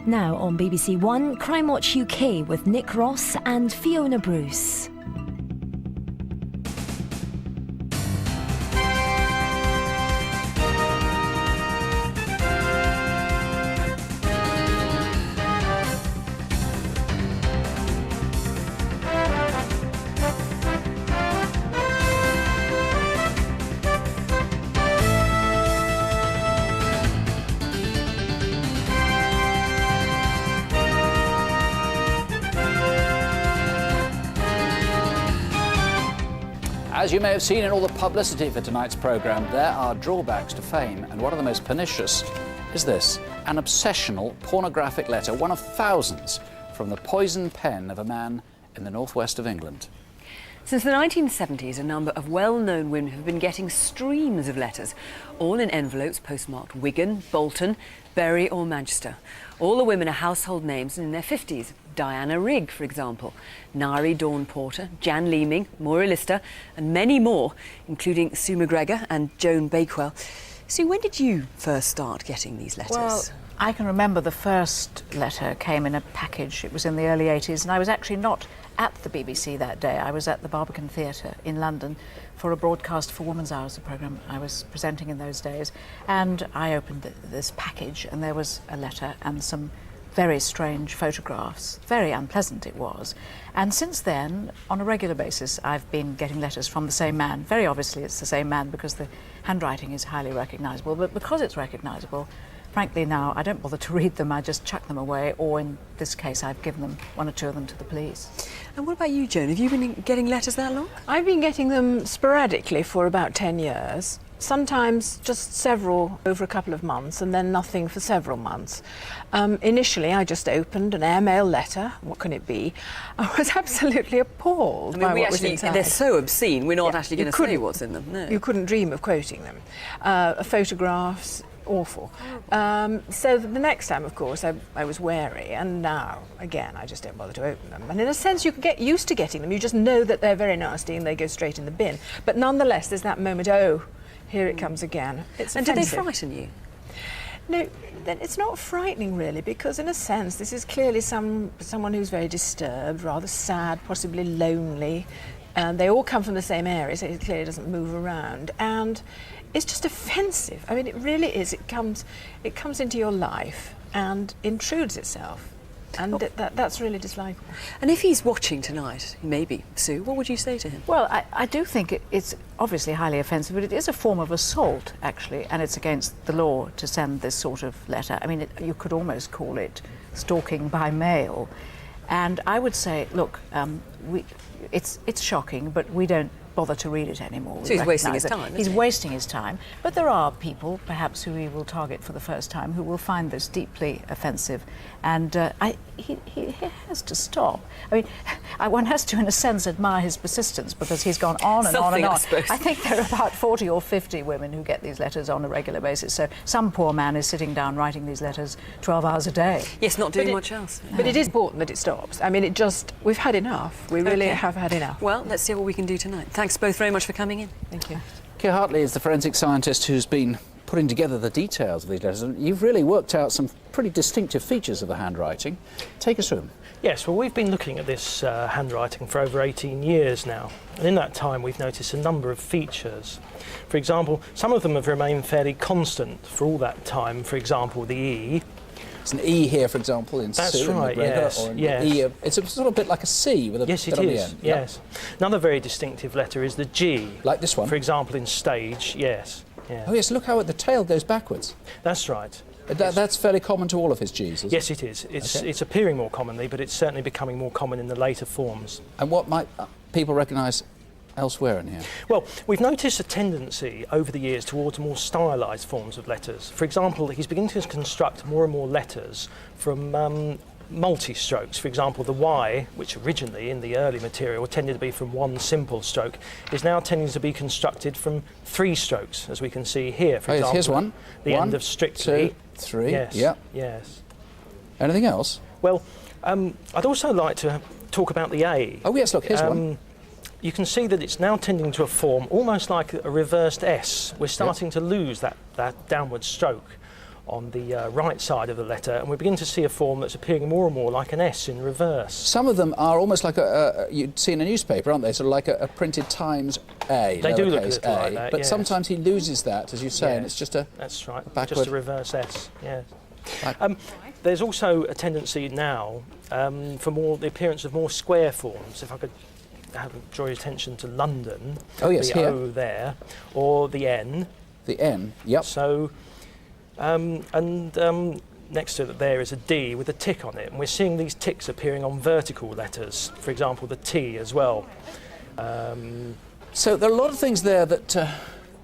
Now on BBC One, Crimewatch UK with Nick Ross and Fiona Bruce. As you may have seen in all the publicity for tonight's programme, there are drawbacks to fame, and one of the most pernicious is this: an obsessional pornographic letter, one of thousands, from the poisoned pen of a man in the northwest of England. Since the 1970s, a number of well-known women have been getting streams of letters, all in envelopes postmarked Wigan, Bolton, Bury or Manchester. All the women are household names and in their 50s. Diana Rigg, for example, Nari Dawn Porter, Jan Leeming, Maura Lister and many more, including Sue McGregor and Joan Bakewell. Sue, when did you first start getting these letters? Well, I can remember the first letter came in a package. It was in the early 80s, and I was actually not at the BBC that day. I was at the Barbican Theatre in London for a broadcast for Woman's Hours, the programme I was presenting in those days. And I opened this package, and there was a letter and some very strange photographs. Very unpleasant it was. And since then, on a regular basis, I've been getting letters from the same man. Very obviously it's the same man because the handwriting is highly recognisable. But because it's recognisable, frankly now, I don't bother to read them, I just chuck them away, or in this case, I've given them one or two of them to the police. And what about you, Joan? Have you been getting letters that long? I've been getting them sporadically for about 10 years. Sometimes just several over a couple of months, and then nothing for several months. Initially, I just opened an airmail letter. What can it be? I was absolutely appalled by what was inside. They're so obscene, we're not actually going to say what's in them. No. You couldn't dream of quoting them. Photographs, awful. So the next time, of course, I was wary, and now, again, I just don't bother to open them. And in a sense, you can get used to getting them. You just know that they're very nasty and they go straight in the bin. But nonetheless, there's that moment, oh, here it comes again. It's and offensive. do they frighten you? No, it's not frightening really, because in a sense this is clearly someone who's very disturbed, rather sad, possibly lonely. They all come from the same area, so it clearly doesn't move around. And it's just offensive. I mean, it really is. It comes into your life and intrudes itself. And that's really dislikable. And if he's watching tonight, maybe, Sue, what would you say to him? Well, I do think it's obviously highly offensive, but it is a form of assault, actually, and it's against the law to send this sort of letter. I mean, you could almost call it stalking by mail. And I would say, look, it's shocking, but we don't bother to read it anymore. So he's wasting his time. He's wasting his time. But there are people, perhaps, who he will target for the first time, who will find this deeply offensive. And he has to stop. I mean, one has to, in a sense, admire his persistence, because he's gone on and on and on. I think there are about 40 or 50 women who get these letters on a regular basis. So some poor man is sitting down writing these letters 12 hours a day. Yes, not doing much else. But it is important that it stops. I mean, we've had enough. We really have had enough. Well, let's see what we can do tonight. Thanks both very much for coming in. Thank you. Keir Hartley is the forensic scientist who's been putting together the details of these letters. You've really worked out some pretty distinctive features of the handwriting. Take us through them. Yes, well, we've been looking at this handwriting for over 18 years now. And in that time, we've noticed a number of features. For example, some of them have remained fairly constant for all that time. For example, the E. It's an E here, for example, in Sue and McGregor, yes, or in the E. It's a sort of bit like a C with a bit on the end. Yes. Another very distinctive letter is the G. Like this one? For example, in stage, yes. Oh, yes, look how the tail goes backwards. That's right. That's fairly common to all of his Gs, isn't it? Yes, it is. It's appearing more commonly, but it's certainly becoming more common in the later forms. And what might people recognise elsewhere in here? Well, we've noticed a tendency over the years towards more stylised forms of letters. For example, he's beginning to construct more and more letters from multi-strokes. For example, the Y, which originally in the early material tended to be from one simple stroke, is now tending to be constructed from 3 strokes, as we can see here. For example, here's one. The end of strictly. 2, 3. Yes. Yep. Yes. Anything else? Well, I'd also like to talk about the A. Oh yes, look, here's one. You can see that it's now tending to a form almost like a reversed S. We're starting to lose that downward stroke on the right side of the letter, and we begin to see a form that's appearing more and more like an S in reverse. Some of them are almost like you'd see in a newspaper, aren't they? Sort of like a printed Times A. They do look a lowercase little like that, but yes. sometimes he loses that, as you say, Yes, and it's just a that's right, backward. just a reverse S. Yes. Like- There's also a tendency now for the appearance of more square forms. If I could draw your attention to London, Oh, yes, the here. O there, or the N. The N, yep. So, next to it there is a D with a tick on it, and we're seeing these ticks appearing on vertical letters. For example, the T as well. So there are a lot of things there that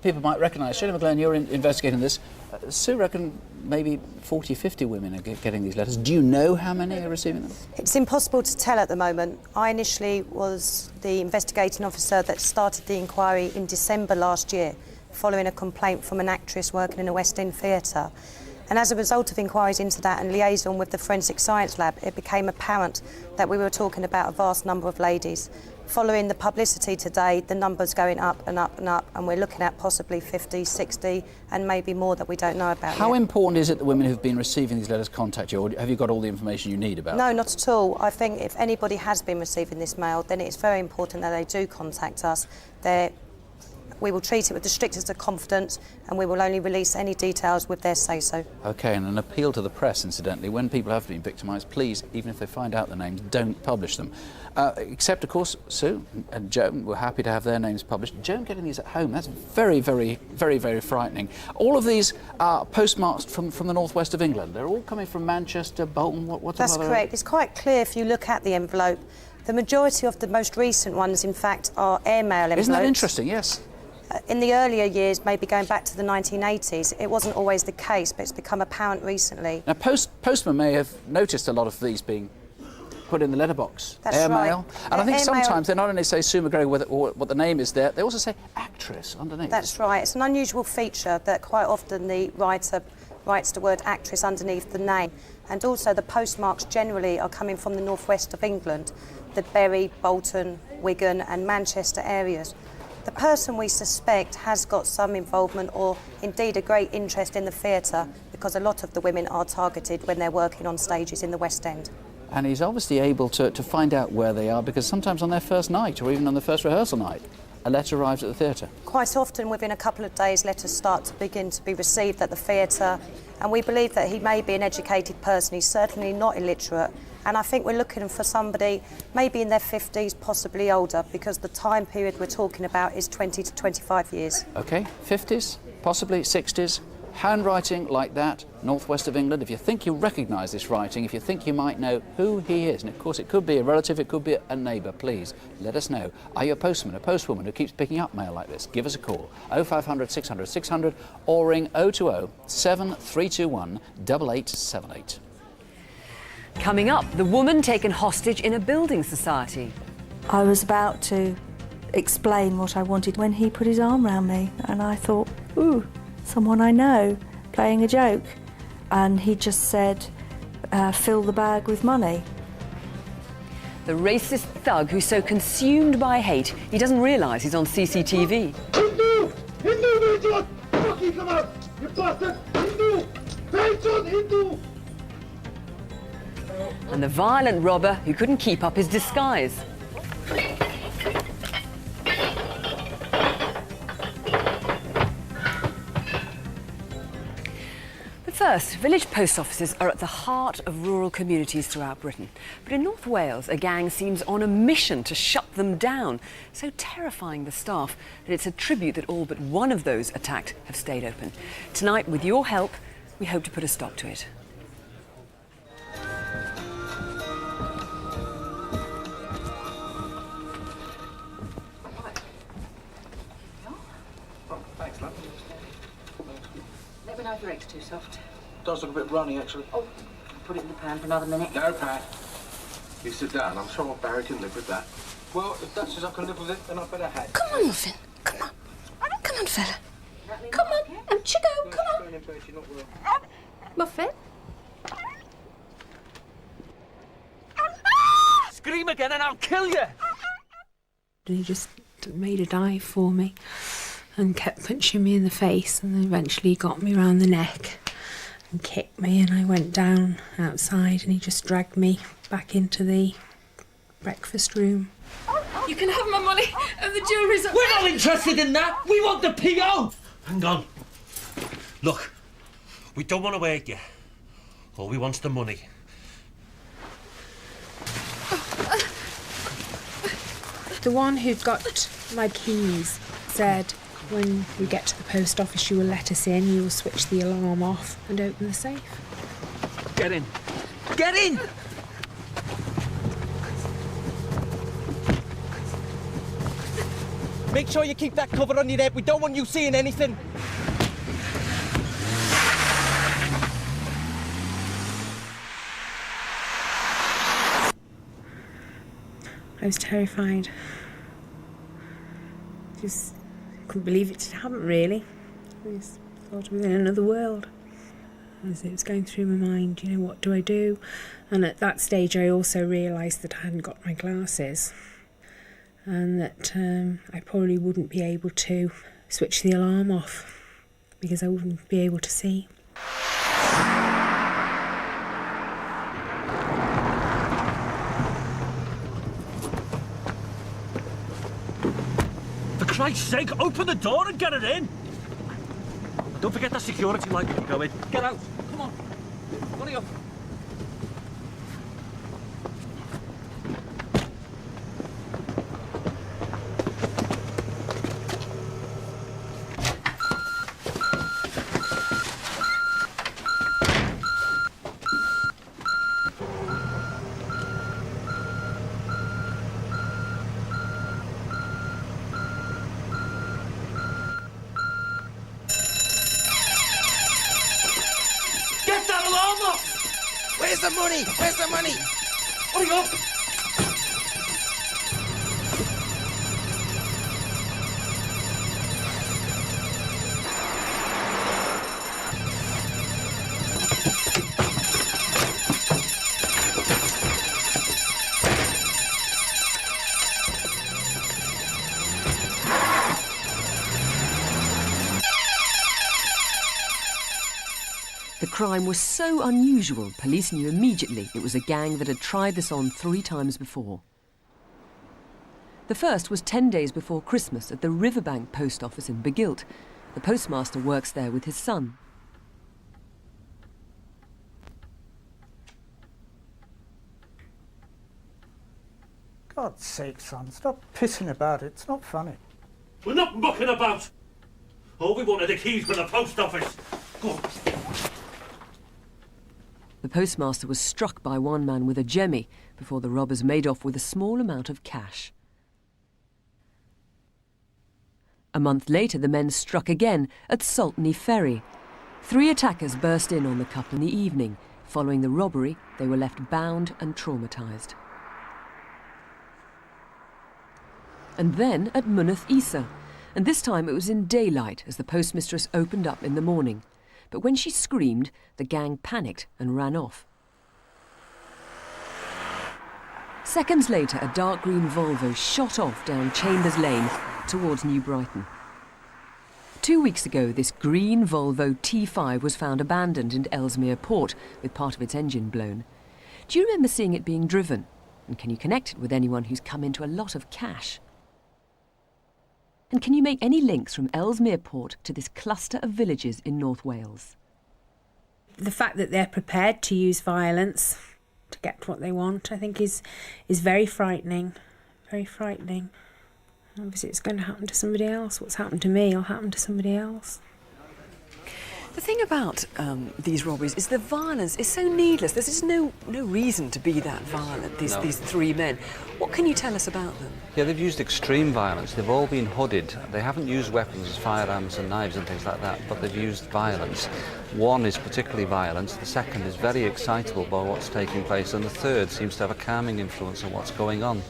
people might recognise. Shirley McGlone, you're investigating this. Sue reckon maybe 40, 50 women are getting these letters. Do you know how many are receiving them? It's impossible to tell at the moment. I initially was the investigating officer that started the inquiry in December last year, following a complaint from an actress working in a West End theatre. And as a result of inquiries into that and liaison with the Forensic Science Lab, it became apparent that we were talking about a vast number of ladies. Following the publicity today, the number's going up and up and up, and we're looking at possibly 50, 60, and maybe more that we don't know about How yet. important is it that women who've been receiving these letters contact you, or have you got all the information you need about No, them? not at all. I think if anybody has been receiving this mail, then it's very important that they do contact us. We will treat it with the strictest of confidence, and we will only release any details with their say-so. OK, and an appeal to the press, incidentally, when people have been victimised, please, even if they find out the names, don't publish them. Except, of course, Sue and Joan were happy to have their names published. Joan getting these at home, that's very, very, very, very frightening. All of these are postmarked from the northwest of England. They're all coming from Manchester, Bolton, what That's correct. It's quite clear if you look at the envelope. The majority of the most recent ones, in fact, are airmail envelopes. Isn't that interesting? Yes. In the earlier years, maybe going back to the 1980s, it wasn't always the case, but it's become apparent recently. Now, postmen may have noticed a lot of these being put in the letterbox. That's airmail. right. And I think Airmail- sometimes they not only say Sue McGregor or what the name is there, they also say actress underneath. That's right. It's an unusual feature that quite often the writer writes the word actress underneath the name. And also the postmarks generally are coming from the northwest of England, the Bury, Bolton, Wigan and Manchester areas. The person we suspect has got some involvement or indeed a great interest in the theatre, because a lot of the women are targeted when they're working on stages in the West End. And he's obviously able to find out where they are, because sometimes on their first night or even on the first rehearsal night, a letter arrives at the theatre. Quite often within a couple of days letters start to begin to be received at the theatre, and we believe that he may be an educated person. He's certainly not illiterate. And I think we're looking for somebody maybe in their 50s, possibly older, because the time period we're talking about is 20 to 25 years. OK, 50s, possibly 60s, handwriting like that, northwest of England. If you think you recognise this writing, if you think you might know who he is, and of course it could be a relative, it could be a neighbour, please let us know. Are you a postman, a postwoman who keeps picking up mail like this? Give us a call, 0500 600 600, or ring 020 7321 8878. Coming up, the woman taken hostage in a building society. I was about to explain what I wanted when he put his arm around me, and I thought, ooh, someone I know, playing a joke. And he just said, fill the bag with money. The racist thug who's so consumed by hate, he doesn't realise he's on CCTV. Hindu! Hindu, idiot! Fucking come out! You bastard! Hindu! Pension, Hindu! And the violent robber who couldn't keep up his disguise. But first, village post offices are at the heart of rural communities throughout Britain. But in North Wales, a gang seems on a mission to shut them down, so terrifying the staff that it's a tribute that all but one of those attacked have stayed open. Tonight, with your help, we hope to put a stop to it. Let me know if your egg's too soft. Does look a bit runny, actually. Oh, put it in the pan for another minute. No, Pat. You sit down. I'm sure Barry can live with that. Well, if Dad says I can live with it, then I better have. Come on, Muffin. Come on. Come on, fella. Come on. Out you go. Come on. Muffin. Scream again and I'll kill you! He just made a dive for me and kept punching me in the face, and then eventually got me around the neck and kicked me, and I went down outside and he just dragged me back into the breakfast room. You can have my money and the jewellery's up. We're not interested in that. We want the PO. Hang on. Look, we don't want to hurt you. All we want's the money. The one who got my keys said, when we get to the post office, you will let us in, you will switch the alarm off and open the safe. Get in. Get in! Make sure you keep that cover on your head. We don't want you seeing anything. I was terrified. Just couldn't believe it happened, really. I just thought I was in another world. As it was going through my mind, you know, what do I do? And at that stage I also realised that I hadn't got my glasses and that I probably wouldn't be able to switch the alarm off because I wouldn't be able to see. For Christ's sake, open the door and get it in! Don't forget that security light when you go in. Get out! Come on! Hurry up! Where's the money? Where's the money? Hurry up! The crime was so unusual, police knew immediately it was a gang that had tried this on 3 times before. The first was 10 days before Christmas at the Riverbank post office in Begilt. The postmaster works there with his son. God's sake, son, stop pissing about it. It's not funny. We're not mucking about! All we want are the keys for the post office. Go on. The postmaster was struck by one man with a jemmy before the robbers made off with a small amount of cash. A month later, the men struck again at Saltney Ferry. 3 attackers burst in on the couple in the evening. Following the robbery, they were left bound and traumatised. And then at Myneth Isa, and this time it was in daylight as the postmistress opened up in the morning. But when she screamed, the gang panicked and ran off. Seconds later, a dark green Volvo shot off down Chambers Lane towards New Brighton. 2 weeks ago, this green Volvo T5 was found abandoned in Ellesmere Port with part of its engine blown. Do you remember seeing it being driven? And can you connect it with anyone who's come into a lot of cash? And can you make any links from Ellesmere Port to this cluster of villages in North Wales? The fact that they're prepared to use violence to get what they want, I think is very frightening. Very frightening. Obviously it's going to happen to somebody else. What's happened to me will happen to somebody else. The thing about these robberies is the violence is so needless. There's just no reason to be that violent, these 3 men. What can you tell us about them? Yeah, they've used extreme violence. They've all been hooded. They haven't used weapons as firearms and knives and things like that, but they've used violence. One is particularly violent, the second is very excitable by what's taking place, and the third seems to have a calming influence on what's going on.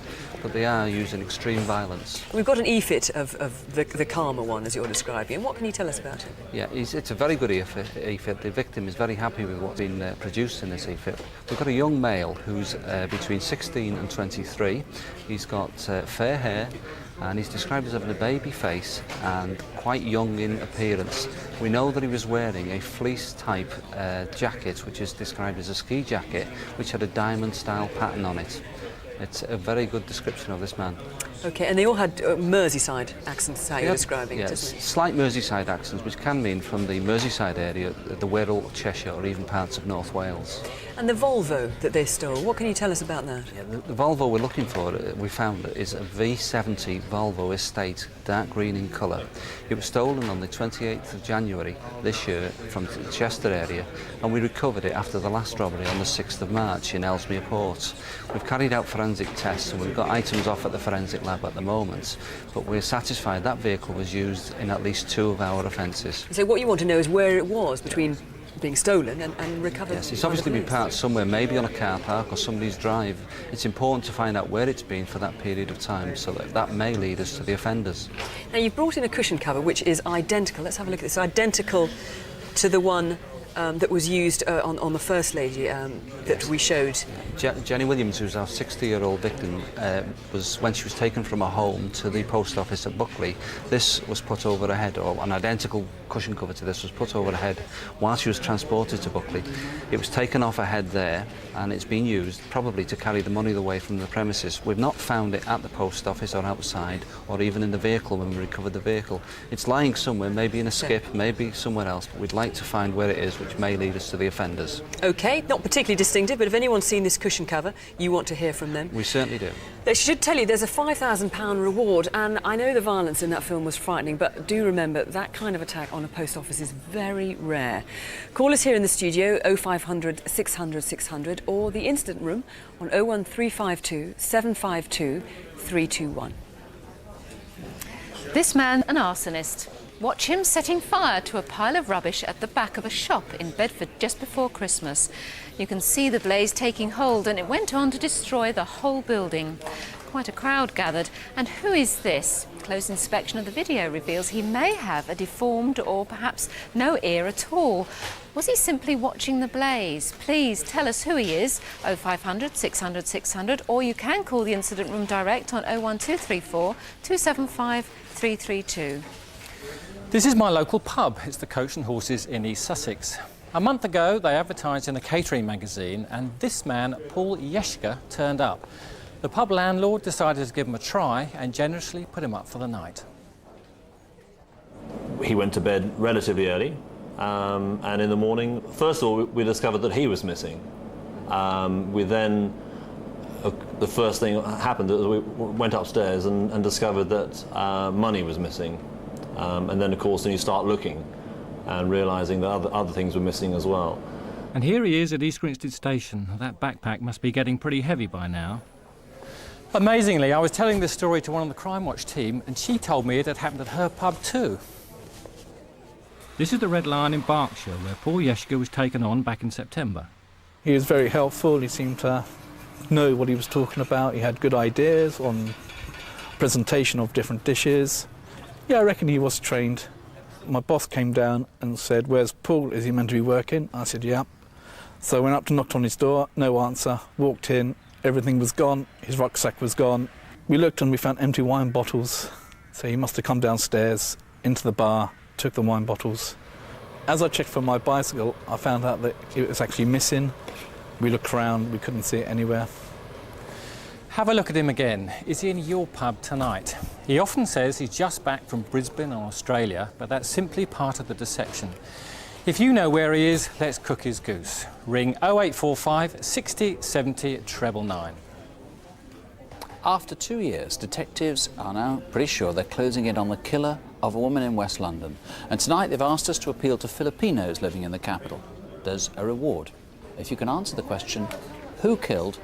But they are using extreme violence. We've got an EFIT of the calmer one, as you're describing. And what can you tell us about it? Yeah, it's a very good EFIT. The victim is very happy with what's been produced in this EFIT. We've got a young male who's between 16 and 23. He's got fair hair, and he's described as having a baby face and quite young in appearance. We know that he was wearing a fleece-type jacket, which is described as a ski jacket, which had a diamond-style pattern on it. It's a very good description of this man. OK, and they all had Merseyside accents, is how you're describing it, yes, isn't it? slight Merseyside accents, which can mean from the Merseyside area, the Wirral, Cheshire, or even parts of North Wales. And the Volvo that they stole, what can you tell us about that? Yeah, the Volvo we're looking for, we found, is a V70 Volvo Estate, dark green in colour. It was stolen on the 28th of January this year from the Chester area, and we recovered it after the last robbery on the 6th of March in Ellesmere Port. We've carried out forensic tests and we've got items off at the forensic lab at the moment, but we're satisfied that vehicle was used in at least 2 of our offences. So what you want to know is where it was between being stolen and recovered. Yes, it's obviously been parked somewhere, maybe on a car park or somebody's drive. It's important to find out where it's been for that period of time, so that may lead us to the offenders. Now you've brought in a cushion cover which is identical. Let's have a look at this. Identical to the one that was used on the First Lady that we showed. Jenny Williams, who's our 60-year-old victim, was when she was taken from her home to the post office at Buckley. This was put over her head, or an identical cushion cover to this was put over her head while she was transported to Buckley. It was taken off her head there, and it's been used probably to carry the money away from the premises. We've not found it at the post office or outside, or even in the vehicle when we recovered the vehicle. It's lying somewhere, maybe in a skip, maybe somewhere else, but we'd like to find where it is, which may lead us to the offenders. OK, not particularly distinctive, but if anyone's seen this cushion cover, you want to hear from them. We certainly do. They should tell you there's a £5,000 reward, and I know the violence in that film was frightening, but do remember that kind of attack on a post office is very rare. Call us here in the studio, 0500 600 600, or the incident room on 01352 752 321. This man, an arsonist. Watch him setting fire to a pile of rubbish at the back of a shop in Bedford just before Christmas. You can see the blaze taking hold, and it went on to destroy the whole building. Quite a crowd gathered. And who is this? Close inspection of the video reveals he may have a deformed or perhaps no ear at all. Was he simply watching the blaze? Please tell us who he is, 0500 600 600, or you can call the incident room direct on 01234 275 332. This is my local pub. It's the Coach and Horses in East Sussex. A month ago, they advertised in a catering magazine, and this man, Paul Yeshka, turned up. The pub landlord decided to give him a try and generously put him up for the night. He went to bed relatively early, and in the morning, first of all, we discovered that he was missing. We then, the first thing happened that we went upstairs and discovered that money was missing. And then, of course, then you start looking and realising that other things were missing as well. And here he is at East Grinstead Station. That backpack must be getting pretty heavy by now. Amazingly, I was telling this story to one of the Crimewatch team, and she told me it had happened at her pub too. This is the Red Lion in Berkshire, where Paul Yeshka was taken on back in September. He was very helpful. He seemed to know what he was talking about. He had good ideas on presentation of different dishes. Yeah, I reckon he was trained. My boss came down and said, "Where's Paul? Is he meant to be working?" I said, "Yeah." So I went up to knocked on his door, no answer, walked in, everything was gone, his rucksack was gone. We looked and we found empty wine bottles. So he must have come downstairs into the bar, took the wine bottles. As I checked for my bicycle, I found out that it was actually missing. We looked around, we couldn't see it anywhere. Have a look at him again. Is he in your pub tonight? He often says he's just back from Brisbane or Australia, but that's simply part of the deception. If you know where he is, let's cook his goose. Ring 0845 60 70 999. After 2 years, detectives are now pretty sure they're closing in on the killer of a woman in West London. And tonight they've asked us to appeal to Filipinos living in the capital. There's a reward if you can answer the question, who killed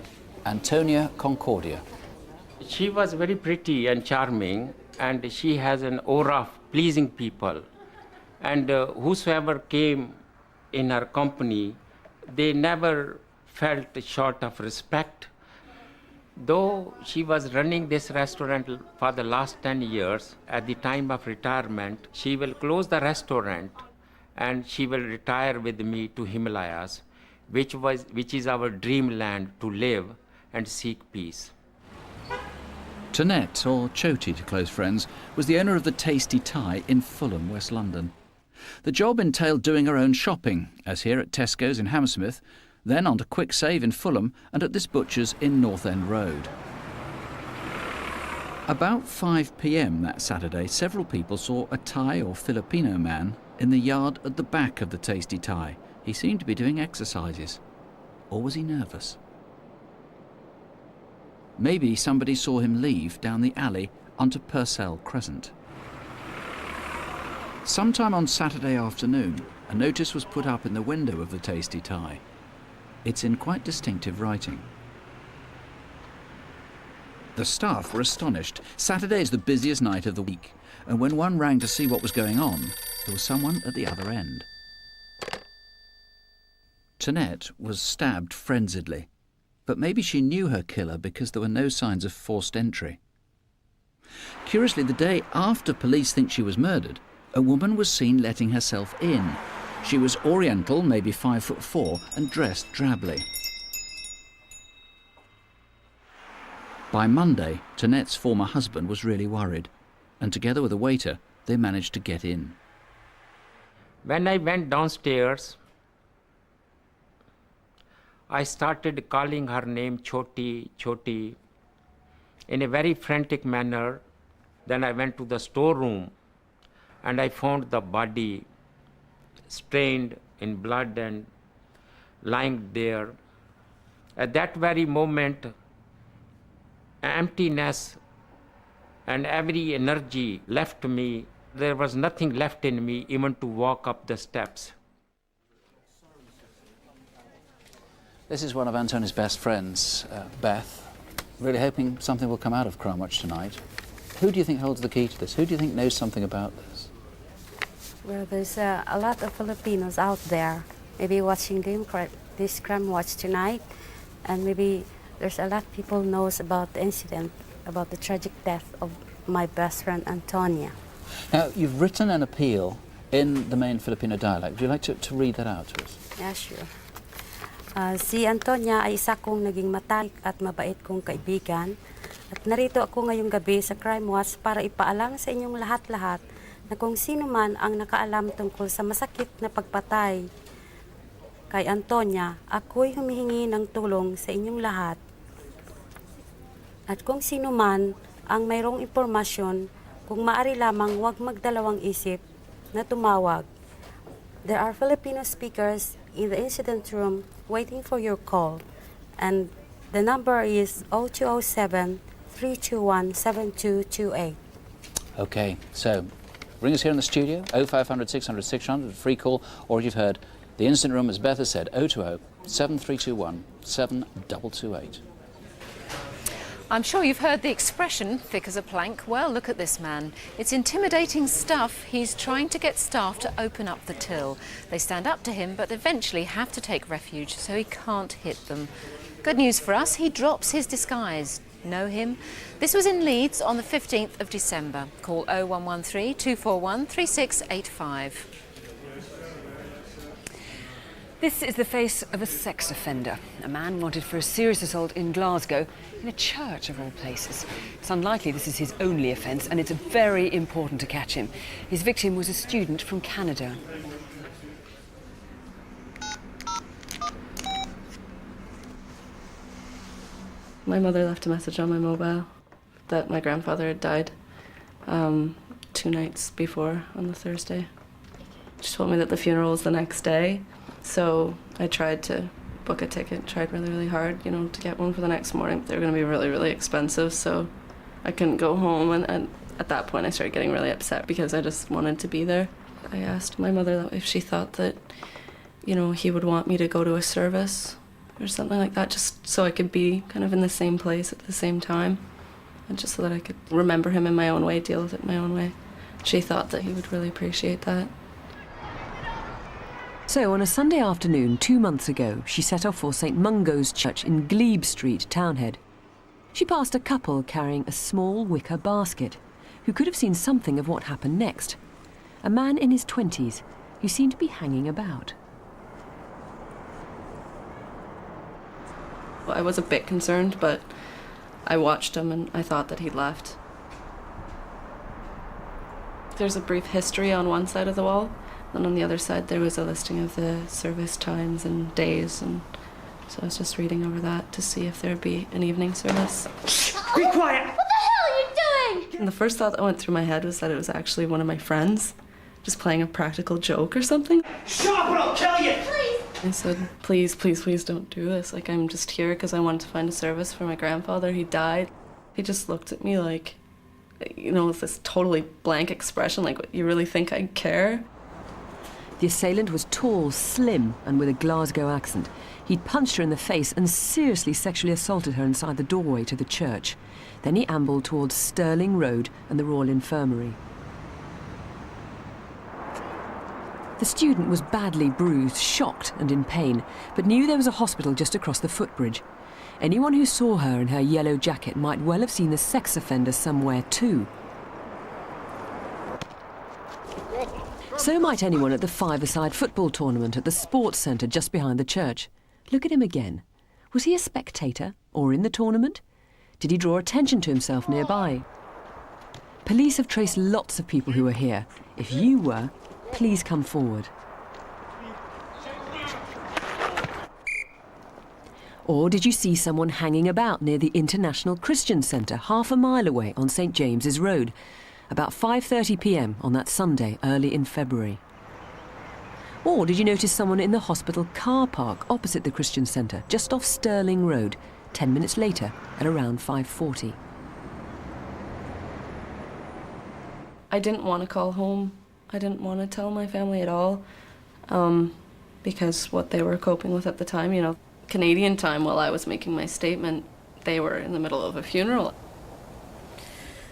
Antonia Concordia? She was very pretty and charming, and she has an aura of pleasing people. And whosoever came in her company, they never felt short of respect. Though she was running this restaurant for the last 10 years, at the time of retirement, she will close the restaurant and she will retire with me to Himalayas, which is our dreamland to live and seek peace. Tonette, or Choti to close friends, was the owner of the Tasty Thai in Fulham, West London. The job entailed doing her own shopping, as here at Tesco's in Hammersmith, then on to Quick Save in Fulham and at this butcher's in North End Road. About 5 p.m. that Saturday, several people saw a Thai or Filipino man in the yard at the back of the Tasty Thai. He seemed to be doing exercises. Or was he nervous? Maybe somebody saw him leave down the alley onto Purcell Crescent. Sometime on Saturday afternoon, a notice was put up in the window of the Tasty Thai. It's in quite distinctive writing. The staff were astonished. Saturday is the busiest night of the week, and when one rang to see what was going on, there was someone at the other end. Tonette was stabbed frenziedly, but maybe she knew her killer because there were no signs of forced entry. Curiously, the day after police think she was murdered, a woman was seen letting herself in. She was Oriental, maybe 5'4", and dressed drably. By Monday, Tonette's former husband was really worried, and together with a waiter, they managed to get in. When I went downstairs, I started calling her name Choti, Choti, in a very frantic manner. Then I went to the storeroom and I found the body stained in blood and lying there. At that very moment, emptiness and every energy left me. There was nothing left in me even to walk up the steps. This is one of Antoni's best friends, Beth. Really hoping something will come out of Crimewatch tonight. Who do you think holds the key to this? Who do you think knows something about this? Well, there's a lot of Filipinos out there maybe watching this Crimewatch tonight, and maybe there's a lot of people knows about the incident, about the tragic death of my best friend Antonia. Now, you've written an appeal in the main Filipino dialect. Would you like to read that out to us? Yeah, sure. Si Antonia ay isa kong naging matalik at mabait kong kaibigan. At narito ako ngayong gabi sa Crimewatch para ipaalam sa inyong lahat-lahat na kung sino man ang nakaalam tungkol sa masakit na pagpatay kay Antonia, ako'y humihingi ng tulong sa inyong lahat. At kung sino man ang mayroong impormasyon, kung maaari lamang huwag magdalawang isip na tumawag. There are Filipino speakers in the incident room waiting for your call, and the number is 0207-321-7228. Okay, so ring us here in the studio, 0500 600 600, free call, or if you've heard, the incident room, as Beth has said, 020-7321-7228. I'm sure you've heard the expression, thick as a plank. Well, look at this man. It's intimidating stuff. He's trying to get staff to open up the till. They stand up to him, but eventually have to take refuge, so he can't hit them. Good news for us, he drops his disguise. Know him? This was in Leeds on the 15th of December. Call 0113 241 3685. This is the face of a sex offender, a man wanted for a serious assault in Glasgow, in a church of all places. It's unlikely this is his only offence, and it's very important to catch him. His victim was a student from Canada. My mother left a message on my mobile that my grandfather had died 2 nights before, on the Thursday. She told me that the funeral was the next day. So I tried to book a ticket, tried really, really hard, you know, to get one for the next morning. But they were going to be really, really expensive, so I couldn't go home. And at that point, I started getting really upset because I just wanted to be there. I asked my mother if she thought that, you know, he would want me to go to a service or something like that, just so I could be kind of in the same place at the same time, and just so that I could remember him in my own way, deal with it in my own way. She thought that he would really appreciate that. So, on a Sunday afternoon 2 months ago, she set off for St Mungo's Church in Glebe Street, Townhead. She passed a couple carrying a small wicker basket, who could have seen something of what happened next. A man in his 20s, who seemed to be hanging about. I was a bit concerned, but I watched him and I thought that he'd left. There's a brief history on one side of the wall, and on the other side there was a listing of the service times and days, and so I was just reading over that to see if there'd be an evening service. Be quiet! What the hell are you doing? And the first thought that went through my head was that it was actually one of my friends, just playing a practical joke or something. Shut up or I'll kill you! Please! I said, please, please, please don't do this. Like, I'm just here because I wanted to find a service for my grandfather. He died. He just looked at me like, you know, with this totally blank expression, like, you really think I care? The assailant was tall, slim, and with a Glasgow accent. He'd punched her in the face and seriously sexually assaulted her inside the doorway to the church. Then he ambled towards Stirling Road and the Royal Infirmary. The student was badly bruised, shocked and in pain, but knew there was a hospital just across the footbridge. Anyone who saw her in her yellow jacket might well have seen the sex offender somewhere too. So might anyone at the five-a-side football tournament at the sports centre just behind the church. Look at him again. Was he a spectator or in the tournament? Did he draw attention to himself nearby? Police have traced lots of people who were here. If you were, please come forward. Or did you see someone hanging about near the International Christian Centre, half a mile away on St James's Road, about 5:30 p.m. on that Sunday early in February? Or did you notice someone in the hospital car park opposite the Christian Centre, just off Stirling Road, 10 minutes later at around 5:40? I didn't want to call home. I didn't want to tell my family at all, because what they were coping with at the time, you know, Canadian time while I was making my statement, they were in the middle of a funeral.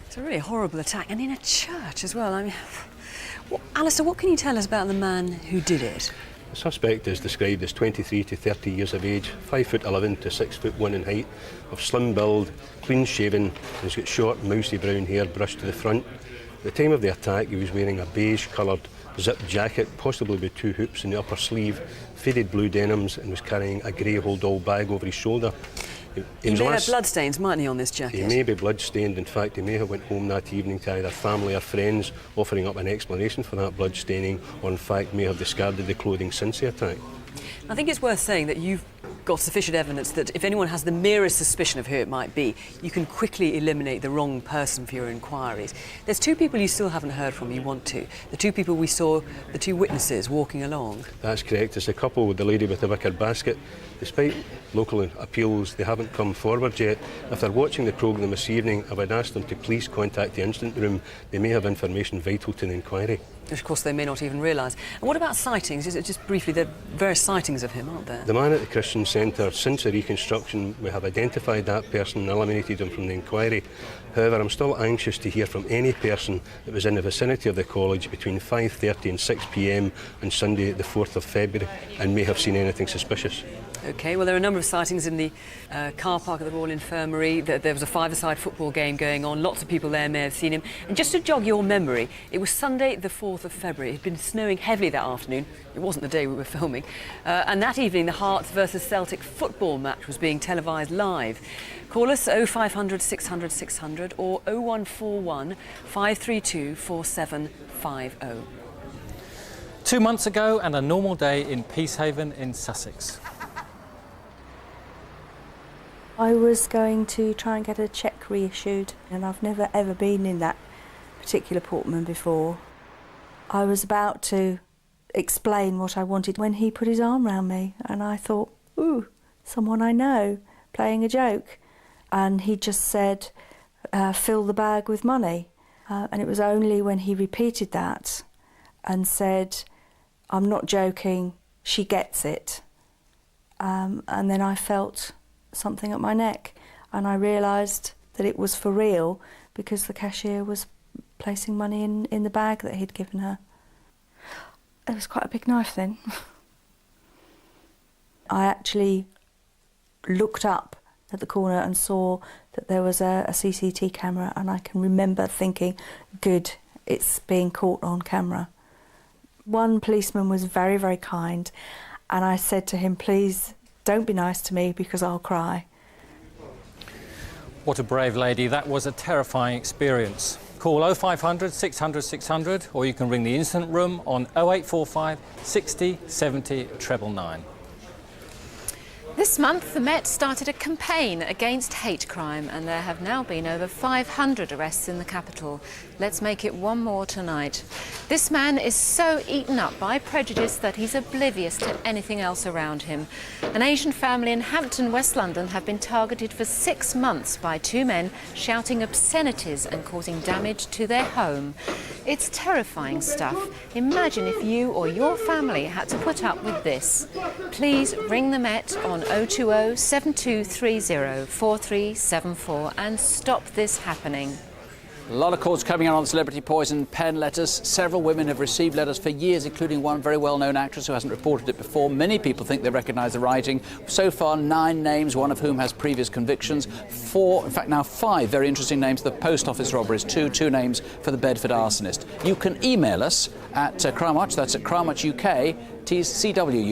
It's a really horrible attack, and in a church as well. I mean, Alistair, what can you tell us about the man who did it? The suspect is described as 23 to 30 years of age, 5'11" to 6'1" in height, of slim build, clean shaven, and he's got short, mousy brown hair brushed to the front. At the time of the attack, he was wearing a beige-coloured zipped jacket, possibly with 2 hoops in the upper sleeve, faded blue denims, and was carrying a grey hold-all bag over his shoulder. He may have bloodstains, mightn't he, on this jacket? He may be blood-stained. In fact, he may have went home that evening to either family or friends, offering up an explanation for that blood-staining, or in fact may have discarded the clothing since the attack. I think it's worth saying that you've got sufficient evidence that if anyone has the merest suspicion of who it might be, you can quickly eliminate the wrong person for your inquiries. There's 2 people you still haven't heard from you want to. The 2 people we saw, the 2 witnesses walking along. That's correct. It's the couple with the lady with the wicker basket. Despite local appeals, they haven't come forward yet. If they're watching the programme this evening, I would ask them to please contact the incident room. They may have information vital to the inquiry. Which, of course, they may not even realise. And what about sightings? Is it just briefly, there are various sightings of him, aren't there? The man at the Christian Centre, since the reconstruction, we have identified that person and eliminated him from the inquiry. However, I'm still anxious to hear from any person that was in the vicinity of the college between 5:30 and 6 p.m. on Sunday, the 4th of February, and may have seen anything suspicious. OK, well, there are a number of sightings in the car park at the Royal Infirmary. There was a five-a-side football game going on. Lots of people there may have seen him. And just to jog your memory, it was Sunday, the 4th of February. It had been snowing heavily that afternoon. It wasn't the day we were filming. And that evening, the Hearts versus Celtic football match was being televised live. Call us 0500 600 600 or 0141 532 4750. 2 months ago, and a normal day in Peacehaven in Sussex. I was going to try and get a cheque reissued, and I've never ever been in that particular Portman before. I was about to explain what I wanted when he put his arm round me, and I thought, ooh, someone I know, playing a joke. And he just said, fill the bag with money. And it was only when he repeated that and said, I'm not joking, she gets it. And then I felt something at my neck, and I realised that it was for real because the cashier was placing money in the bag that he'd given her. It was quite a big knife then. I actually looked up at the corner and saw that there was a CCTV camera, and I can remember thinking, good, it's being caught on camera. One policeman was very, very kind, and I said to him, please don't be nice to me because I'll cry. What a brave lady. That was a terrifying experience. Call 0500 600 600 or you can ring the incident room on 0845 60 70 999. This month, the Met started a campaign against hate crime, and there have now been over 500 arrests in the capital. Let's make it one more tonight. This man is so eaten up by prejudice that he's oblivious to anything else around him. An Asian family in Hampton, West London, have been targeted for 6 months by 2 men shouting obscenities and causing damage to their home. It's terrifying stuff. Imagine if you or your family had to put up with this. Please ring the Met on 020 7230 4374 and stop this happening. A lot of calls coming in on celebrity poison pen letters. Several women have received letters for years, including one very well-known actress who hasn't reported it before. Many people think they recognise the writing. So far, 9 names, one of whom has previous convictions. 4, in fact now 5 very interesting names for the post office robberies. 2 names for the Bedford arsonist. You can email us at Crimewatch, that's at Crimewatch UK, tcwuk@bbc.co.uk.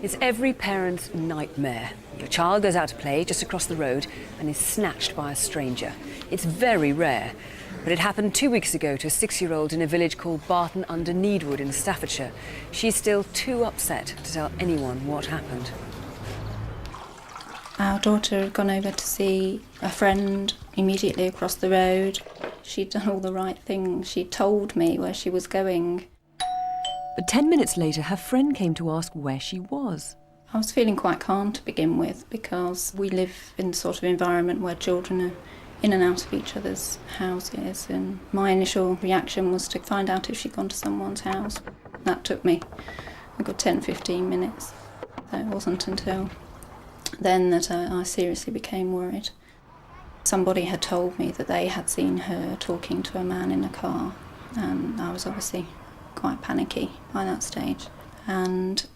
It's every parent's nightmare. Your child goes out to play just across the road and is snatched by a stranger. It's very rare, but it happened 2 weeks ago to a 6-year-old in a village called Barton under Needwood in Staffordshire. She's still too upset to tell anyone what happened. Our daughter had gone over to see a friend immediately across the road. She'd done all the right things. She told me where she was going. But 10 minutes later, her friend came to ask where she was. I was feeling quite calm to begin with because we live in the sort of environment where children are in and out of each other's houses, and my initial reaction was to find out if she'd gone to someone's house. That took me a good 10-15 minutes. So it wasn't until then that I seriously became worried. Somebody had told me that they had seen her talking to a man in a car, and I was obviously quite panicky by that stage, and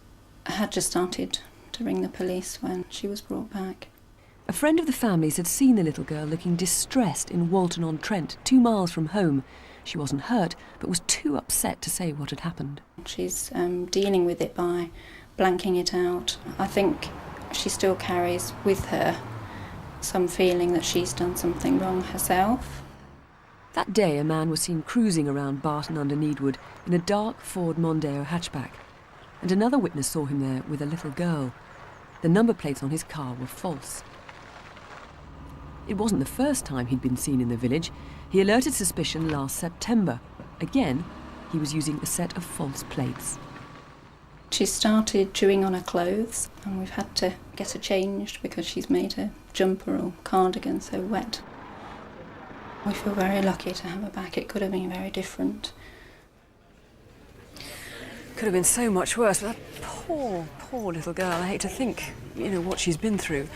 I had just started to ring the police when she was brought back. A friend of the family's had seen the little girl looking distressed in Walton-on-Trent, 2 miles from home. She wasn't hurt, but was too upset to say what had happened. She's dealing with it by blanking it out. I think she still carries with her some feeling that she's done something wrong herself. That day, a man was seen cruising around Barton under Needwood in a dark Ford Mondeo hatchback, and another witness saw him there with a little girl. The number plates on his car were false. It wasn't the first time he'd been seen in the village. He alerted suspicion last September. Again, he was using a set of false plates. She started chewing on her clothes, and we've had to get her changed because she's made her jumper or cardigan so wet. We feel very lucky to have her back. It could have been very different. Could have been so much worse, but that poor little girl, I hate to think, what she's been through.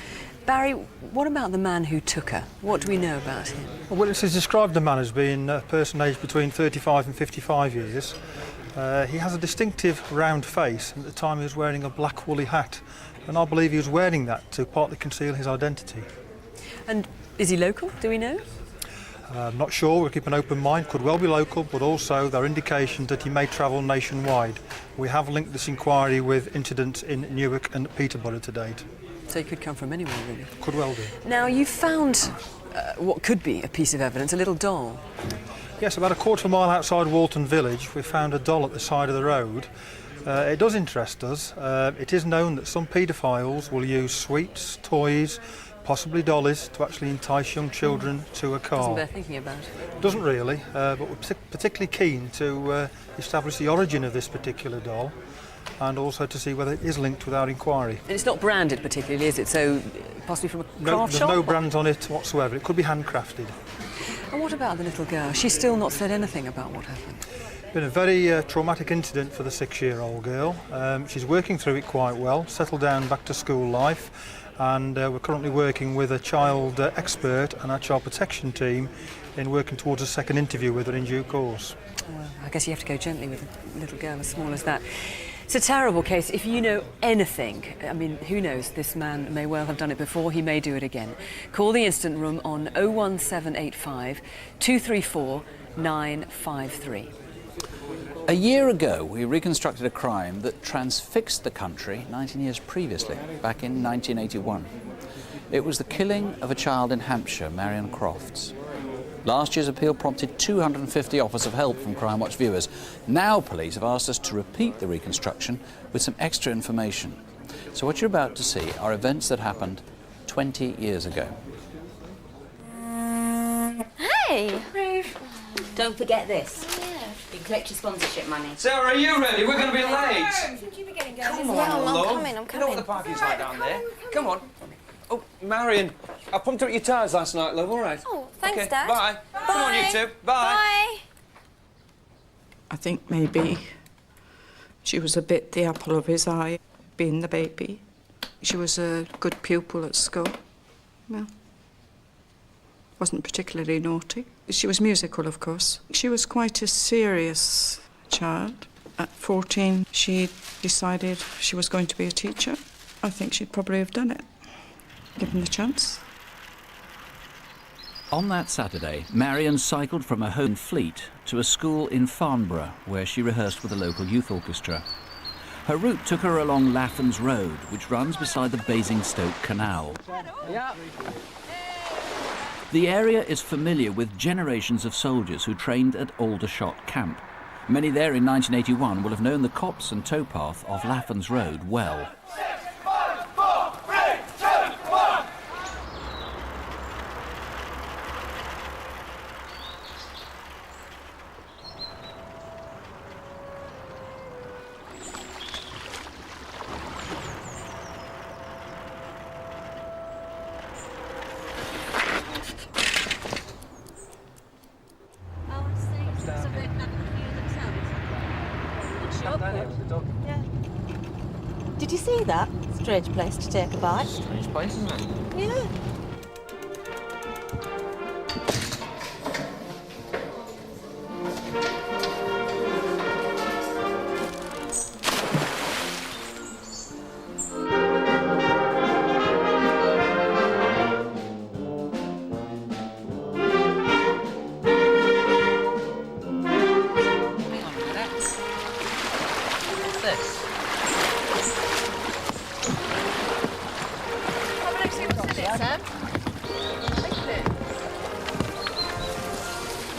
Barry, what about the man who took her? What do we know about him? Well, witnesses described the man as being a person aged between 35 and 55 years. He has a distinctive round face, and at the time he was wearing a black woolly hat, and I believe he was wearing that to partly conceal his identity. And is he local, do we know? I'm not sure, we'll keep an open mind, could well be local, but also there are indications that he may travel nationwide. We have linked this inquiry with incidents in Newark and Peterborough to date. So he could come from anywhere, really? Could well do. Now, you found what could be a piece of evidence, a little doll. Yes, about a quarter of a mile outside Walton village, we found a doll at the side of the road. It does interest us. It is known that some paedophiles will use sweets, toys, possibly dollies, to actually entice young children to a car. Doesn't bear thinking about it. Doesn't really, but we're particularly keen to establish the origin of this particular doll, and also to see whether it is linked with our inquiry. And it's not branded particularly, is it? So possibly from a craft shop? There's no brands on it whatsoever. It could be handcrafted. And what about the little girl? She's still not said anything about what happened. Been a very traumatic incident for the 6-year-old girl. She's working through it quite well, settled down back to school life, and we're currently working with a child expert and our child protection team in working towards a second interview with her in due course. Well, I guess you have to go gently with a little girl as small as that. It's a terrible case. If you know anything, I mean, who knows, this man may well have done it before, he may do it again. Call the incident room on 01785 234 953. A year ago, we reconstructed a crime that transfixed the country 19 years previously, back in 1981. It was the killing of a child in Hampshire, Marion Crofts. Last year's appeal prompted 250 offers of help from Crimewatch viewers. Now police have asked us to repeat the reconstruction with some extra information. So what you're about to see are events that happened 20 years ago. Hey! Don't forget this. You can collect your sponsorship money. Sarah, are you ready? We're going to be late. Should you be getting going? Come on, Yeah, I'm love. coming. You know what the parking's like down there. Come on. Oh, Marion, I pumped up your tyres last night, love. All right. Oh, thanks, okay, Dad. Bye. Come on, you two. Bye. I think maybe she was a bit the apple of his eye, being the baby. She was a good pupil at school. Well, wasn't particularly naughty. She was musical, of course. She was quite a serious child. At 14, she decided she was going to be a teacher. I think she'd probably have done it, given the chance. On that Saturday, Marion cycled from her home in Fleet to a school in Farnborough, where she rehearsed with a local youth orchestra. Her route took her along Laffans Road, which runs beside the Basingstoke Canal. Yeah. The area is familiar with generations of soldiers who trained at Aldershot Camp. Many there in 1981 will have known the copse and towpath of Laffans Road well. Did you see that? Strange place to take a bite. Strange place, isn't it? Yeah.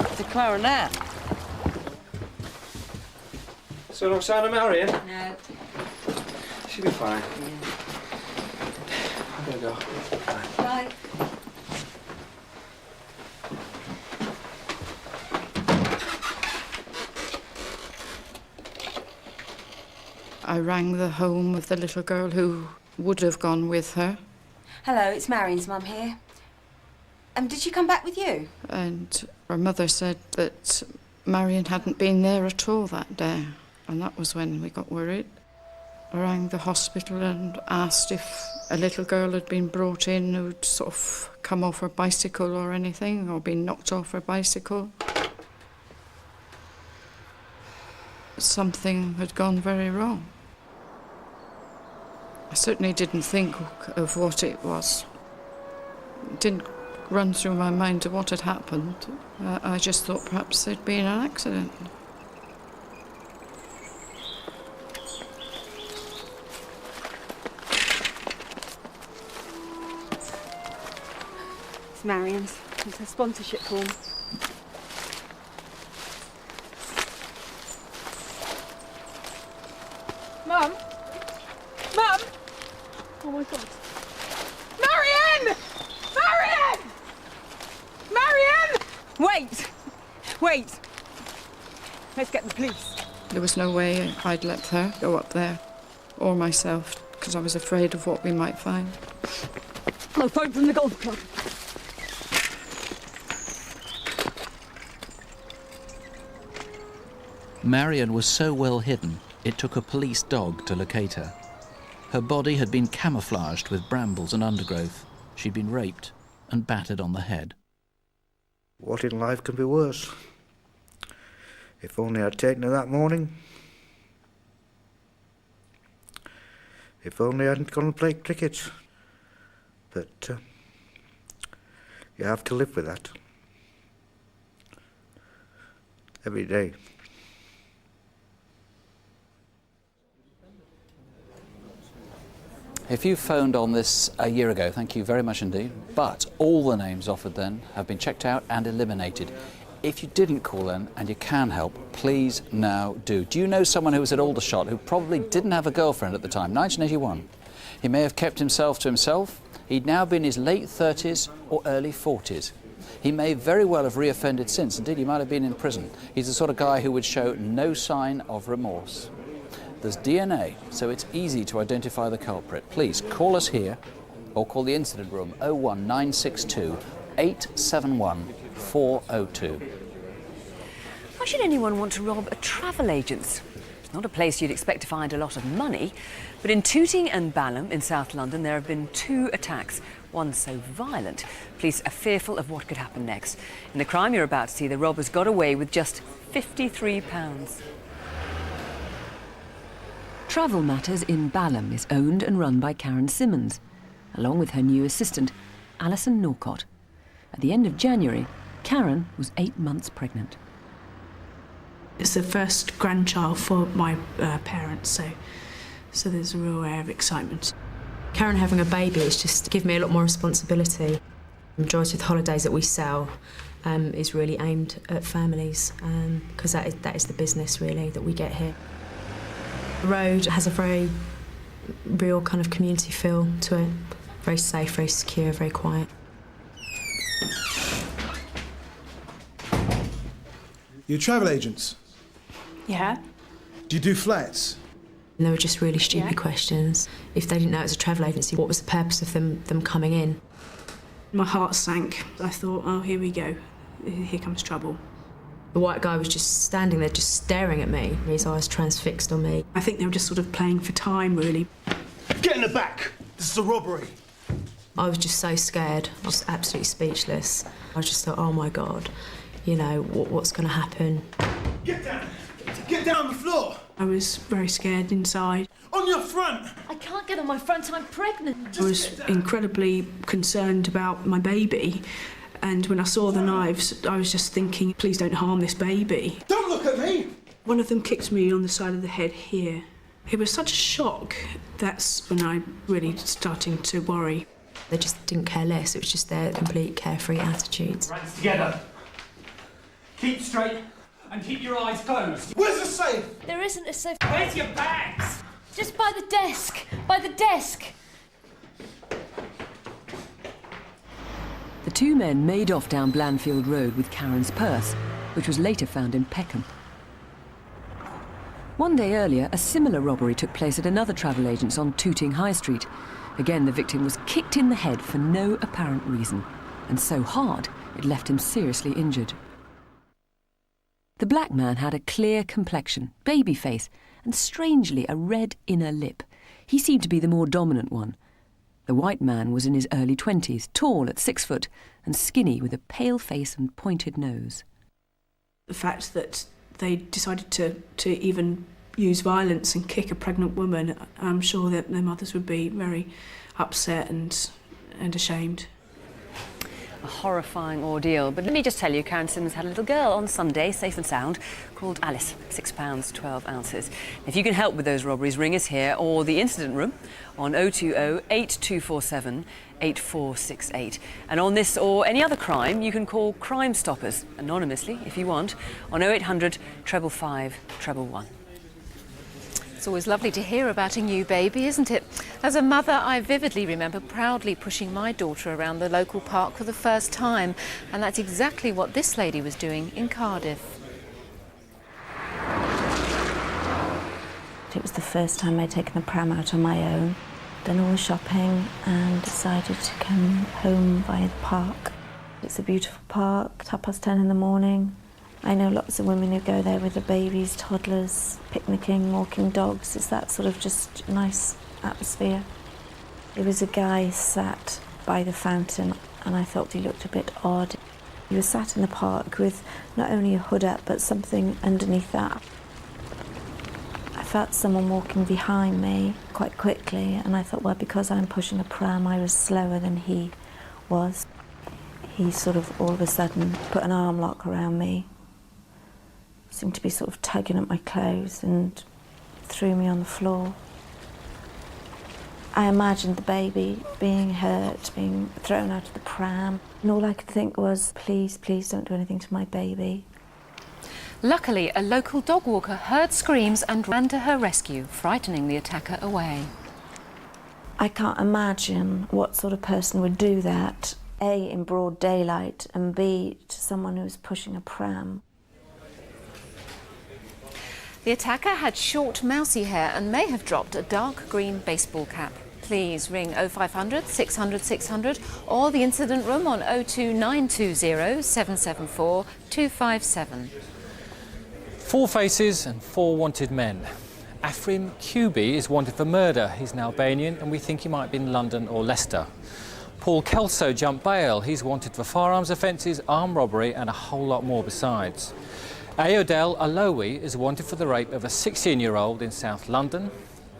It's a clarinet. So no sign of Marion? No. She'll be fine. I'm gonna go. Bye. I rang the home of the little girl who would have gone with her. Hello, it's Marion's mum here. Did she come back with you? And her mother said that Marion hadn't been there at all that day. And that was when we got worried. I rang the hospital and asked if a little girl had been brought in who'd sort of come off her bicycle or anything, or been knocked off her bicycle. Something had gone very wrong. I certainly didn't think of what it was. It didn't run through my mind of what had happened. I just thought perhaps there'd been an accident. It's Marion's. It's her sponsorship form. Mum? Mum? Oh my God. Marion! Marion! Marion! Wait! Wait! Let's get the police. There was no way I'd let her go up there, or myself, because I was afraid of what we might find. I'll phone from the golf club. Marion was so well hidden, it took a police dog to locate her. Her body had been camouflaged with brambles and undergrowth. She'd been raped and battered on the head. What in life can be worse? If only I'd taken her that morning. If only I hadn't gone and played cricket. But you have to live with that. Every day. If you phoned on this a year ago, thank you very much indeed, but all the names offered then have been checked out and eliminated. If you didn't call in and you can help, please now do. Do you know someone who was at Aldershot who probably didn't have a girlfriend at the time, 1981? He may have kept himself to himself. He'd now be in his late 30s or early 40s. He may very well have reoffended since. Indeed, he might have been in prison. He's the sort of guy who would show no sign of remorse. There's DNA, so it's easy to identify the culprit. Please call us here or call the incident room 01962 871 402. Why should anyone want to rob a travel agent's? It's not a place you'd expect to find a lot of money, but in Tooting and Balham in South London there have been 2 attacks, one so violent. Police are fearful of what could happen next. In the crime you're about to see, the robbers got away with just £53. Travel Matters in Balham is owned and run by Karen Simmons, along with her new assistant, Alison Norcott. At the end of January, Karen was 8 months pregnant. It's the first grandchild for my parents, so there's a real air of excitement. Karen having a baby has just given me a lot more responsibility. The majority of the holidays that we sell is really aimed at families, because that is the business really that we get here. The road has a very real kind of community feel to it. Very safe, very secure, very quiet. You're travel agents? Yeah. Do you do flats? And they were just really stupid questions. If they didn't know it was a travel agency, what was the purpose of them coming in? My heart sank. I thought, oh, here we go. Here comes trouble. The white guy was just standing there, just staring at me, his eyes transfixed on me. I think they were just sort of playing for time, really. Get in the back! This is a robbery! I was just so scared. I was absolutely speechless. I just thought, oh my God, you know, what's going to happen? Get down! Get down on the floor! I was very scared inside. On your front! I can't get on my front, I'm pregnant. I was incredibly concerned about my baby. And when I saw the knives, I was just thinking, please don't harm this baby. Don't look at me! One of them kicked me on the side of the head here. It was such a shock. That's when I really starting to worry. They just didn't care less. It was just their complete carefree attitudes. Hands together. Keep straight and keep your eyes closed. Where's the safe? There isn't a safe. Where's your bags? Just by the desk. By the desk. The 2 men made off down Blandfield Road with Karen's purse, which was later found in Peckham. One day earlier, a similar robbery took place at another travel agent's on Tooting High Street. Again, the victim was kicked in the head for no apparent reason, and so hard it left him seriously injured. The black man had a clear complexion, baby face, and strangely a red inner lip. He seemed to be the more dominant one. The white man was in his early 20s, tall at 6 foot, and skinny with a pale face and pointed nose. The fact that they decided to even use violence and kick a pregnant woman, I'm sure that their mothers would be very upset and ashamed. A horrifying ordeal. But let me just tell you, Karen Simmons had a little girl on Sunday, safe and sound, called Alice, 6 pounds, 12 ounces. If you can help with those robberies, ring us here or the incident room on 020 8247 8468. And on this or any other crime, you can call Crime Stoppers, anonymously if you want, on 0800 555 111. It's always lovely to hear about a new baby, isn't it? As a mother, I vividly remember proudly pushing my daughter around the local park for the first time, and that's exactly what this lady was doing in Cardiff. It was the first time I'd taken the pram out on my own, done all the shopping and decided to come home via the park. It's a beautiful park, it's 10:30 in the morning. I know lots of women who go there with their babies, toddlers, picnicking, walking dogs. It's that sort of just nice atmosphere. There was a guy sat by the fountain and I thought he looked a bit odd. He was sat in the park with not only a hood up but something underneath that. I felt someone walking behind me quite quickly and I thought, well, because I'm pushing a pram, I was slower than he was. He sort of all of a sudden put an arm lock around me, seemed to be sort of tugging at my clothes and threw me on the floor. I imagined the baby being hurt, being thrown out of the pram, and all I could think was, please, please don't do anything to my baby. Luckily, a local dog walker heard screams and ran to her rescue, frightening the attacker away. I can't imagine what sort of person would do that, A, in broad daylight, and B, to someone who's pushing a pram. The attacker had short, mousy hair and may have dropped a dark green baseball cap. Please ring 0500 600 600 or the incident room on 02920 774 257. 4 faces and 4 wanted men. Afrim Kubi is wanted for murder. He's an Albanian and we think he might be in London or Leicester. Paul Kelso jumped bail. He's wanted for firearms offences, armed robbery and a whole lot more besides. Ayodele Alowi is wanted for the rape of a 16-year-old in South London.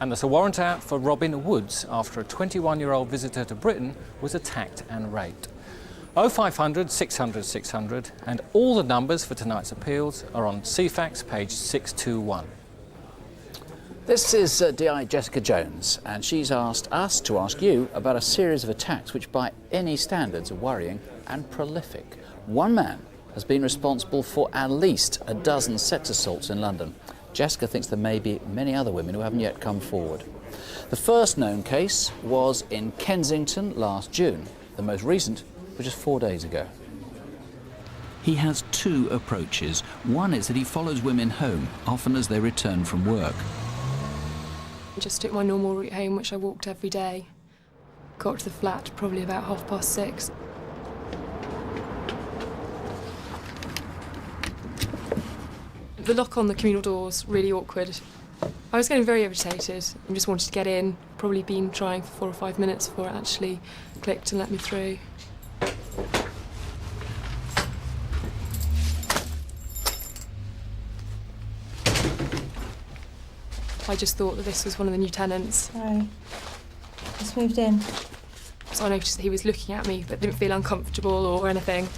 And there's a warrant out for Robin Woods after a 21-year-old visitor to Britain was attacked and raped. 0500 600 600 and all the numbers for tonight's appeals are on CFAX page 621. This is DI Jessica Jones, and she's asked us to ask you about a series of attacks which by any standards are worrying and prolific. One man has been responsible for at least a dozen sex assaults in London. Jessica thinks there may be many other women who haven't yet come forward. The first known case was in Kensington last June. The most recent was just 4 days ago. He has 2 approaches. One is that he follows women home, often as they return from work. I just took my normal route home, which I walked every day. Got to the flat probably about 6:30. The lock on the communal door's really awkward. I was getting very irritated and just wanted to get in. Probably been trying for 4 or 5 minutes before it actually clicked and let me through. I just thought that this was one of the new tenants. Sorry. Just moved in. So I noticed that he was looking at me but didn't feel uncomfortable or anything.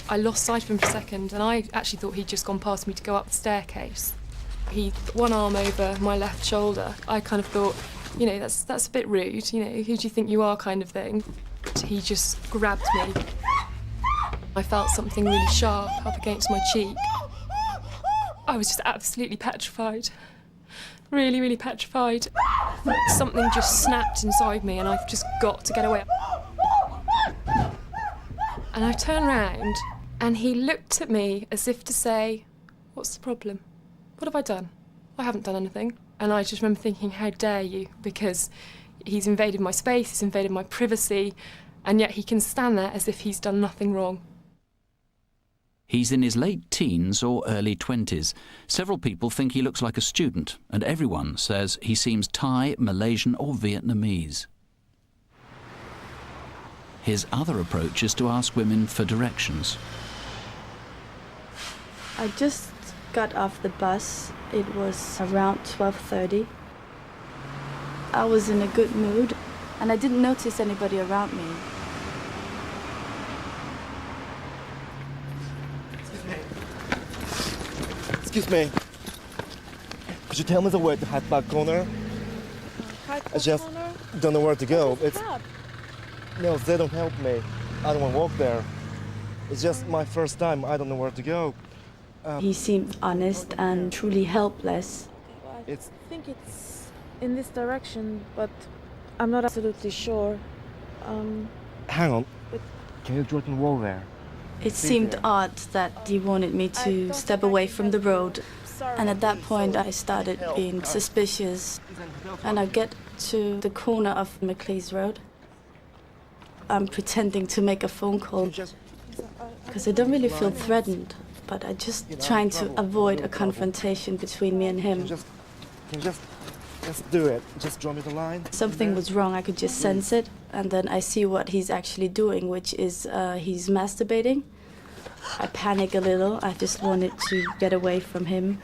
I lost sight of him for a second and I actually thought he'd just gone past me to go up the staircase. He put one arm over my left shoulder. I kind of thought, you know, that's a bit rude, you know, who do you think you are kind of thing. He just grabbed me. I felt something really sharp up against my cheek. I was just absolutely petrified. Really, really petrified. Something just snapped inside me and I've just got to get away. And I turned round and he looked at me as if to say, what's the problem? What have I done? I haven't done anything. And I just remember thinking, how dare you? Because he's invaded my space, he's invaded my privacy, and yet he can stand there as if he's done nothing wrong. He's in his late teens or early 20s. Several people think he looks like a student, and everyone says he seems Thai, Malaysian or Vietnamese. His other approach is to ask women for directions. I just got off the bus. It was around 12:30. I was in a good mood and I didn't notice anybody around me. Excuse me. Could you tell me the way to Hyde Park Corner? I just don't know where to go. No, they don't help me. I don't want to walk there. It's just my first time. I don't know where to go. He seemed honest and truly helpless. I think it's in this direction, but I'm not absolutely sure. Hang on. Can you draw the wall there? It seemed odd that he wanted me to step away from the road. And at that point, I started being suspicious. And I get to the corner of Macleese Road. I'm pretending to make a phone call because I don't really feel threatened, but I'm just trying to avoid a confrontation between me and him. Can you just do it? Just draw me the line. Something was wrong, I could just sense it, and then I see what he's actually doing, which is he's masturbating. I panic a little, I just wanted to get away from him.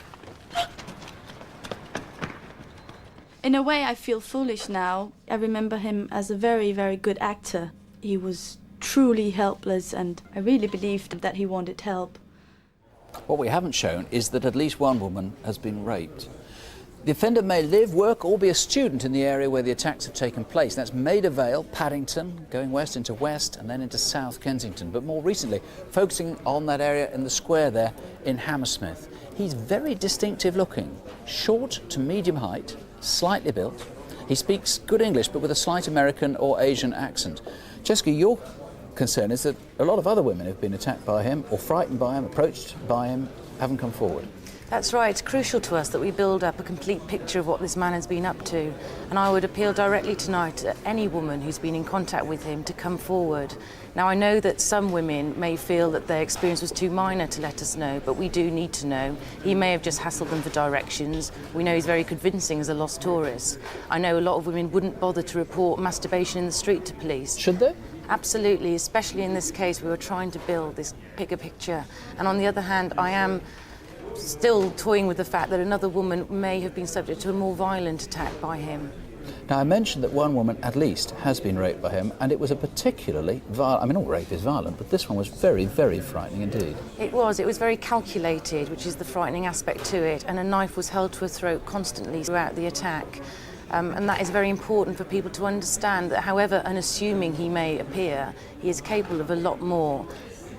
In a way, I feel foolish now. I remember him as a very, very good actor. He was truly helpless, and I really believed that he wanted help. What we haven't shown is that at least one woman has been raped. The offender may live, work or be a student in the area where the attacks have taken place. That's Maida Vale, Paddington, going west into West and then into South Kensington. But more recently, focusing on that area in the square there in Hammersmith. He's very distinctive looking, short to medium height, slightly built. He speaks good English but with a slight American or Asian accent. Jessica, your concern is that a lot of other women who've been attacked by him or frightened by him, approached by him, haven't come forward. That's right. It's crucial to us that we build up a complete picture of what this man has been up to. And I would appeal directly tonight to any woman who's been in contact with him to come forward. Now, I know that some women may feel that their experience was too minor to let us know, but we do need to know. He may have just hassled them for directions. We know he's very convincing as a lost tourist. I know a lot of women wouldn't bother to report masturbation in the street to police. Should they? Absolutely, especially in this case. We were trying to build this bigger picture. And on the other hand, I am still toying with the fact that another woman may have been subject to a more violent attack by him. Now, I mentioned that one woman, at least, has been raped by him, and it was a particularly violent... I mean, all rape is violent, but this one was very, very frightening indeed. It was very calculated, which is the frightening aspect to it, and a knife was held to her throat constantly throughout the attack. And that is very important for people to understand that however unassuming he may appear, he is capable of a lot more.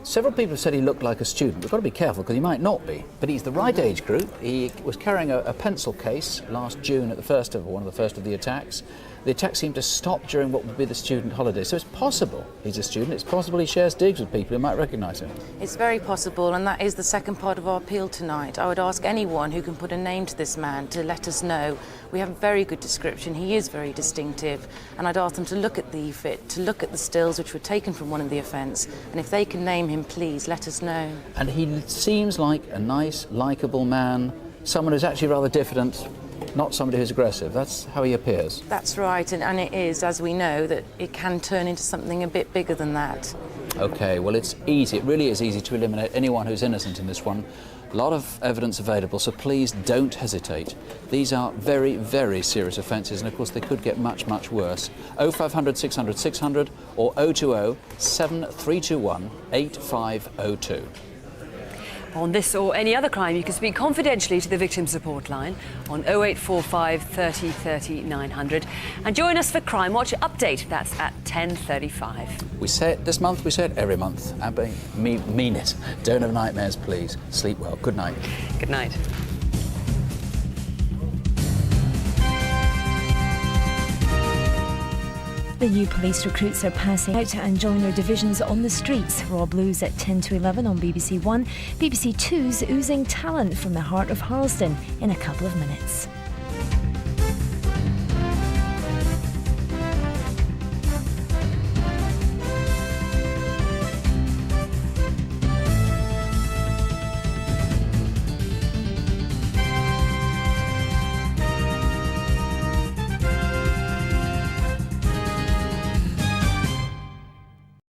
Several people have said he looked like a student. We've got to be careful because he might not be, but he's the right age group. He was carrying a pencil case last June at one of the first of the attacks. The attack seemed to stop during what would be the student holiday. So it's possible he's a student. It's possible he shares digs with people who might recognise him. It's very possible, and that is the second part of our appeal tonight. I would ask anyone who can put a name to this man to let us know. We have a very good description. He is very distinctive, and I'd ask them to look at the fit, to look at the stills which were taken from one of the offence, and if they can name him, please let us know. And he seems like a nice, likeable man, someone who's actually rather diffident, not somebody who's aggressive. That's how he appears. That's right, and it is, as we know, that it can turn into something a bit bigger than that. OK, well, it's easy. It really is easy to eliminate anyone who's innocent in this one. A lot of evidence available, so please don't hesitate. These are very, very serious offences, and of course they could get much, much worse. 0500 600 600 or 020 7321 8502. On this or any other crime, you can speak confidentially to the Victim Support Line on 0845 30 30 900. And join us for Crimewatch Update. That's at 10:35. We say it this month, we say it every month. Abby, mean it. Don't have nightmares, please. Sleep well. Good night. Good night. The new police recruits are passing out and join their divisions on the streets. Raw Blues at 10 to 11 on BBC One. BBC Two's oozing talent from the heart of Harlesden in a couple of minutes.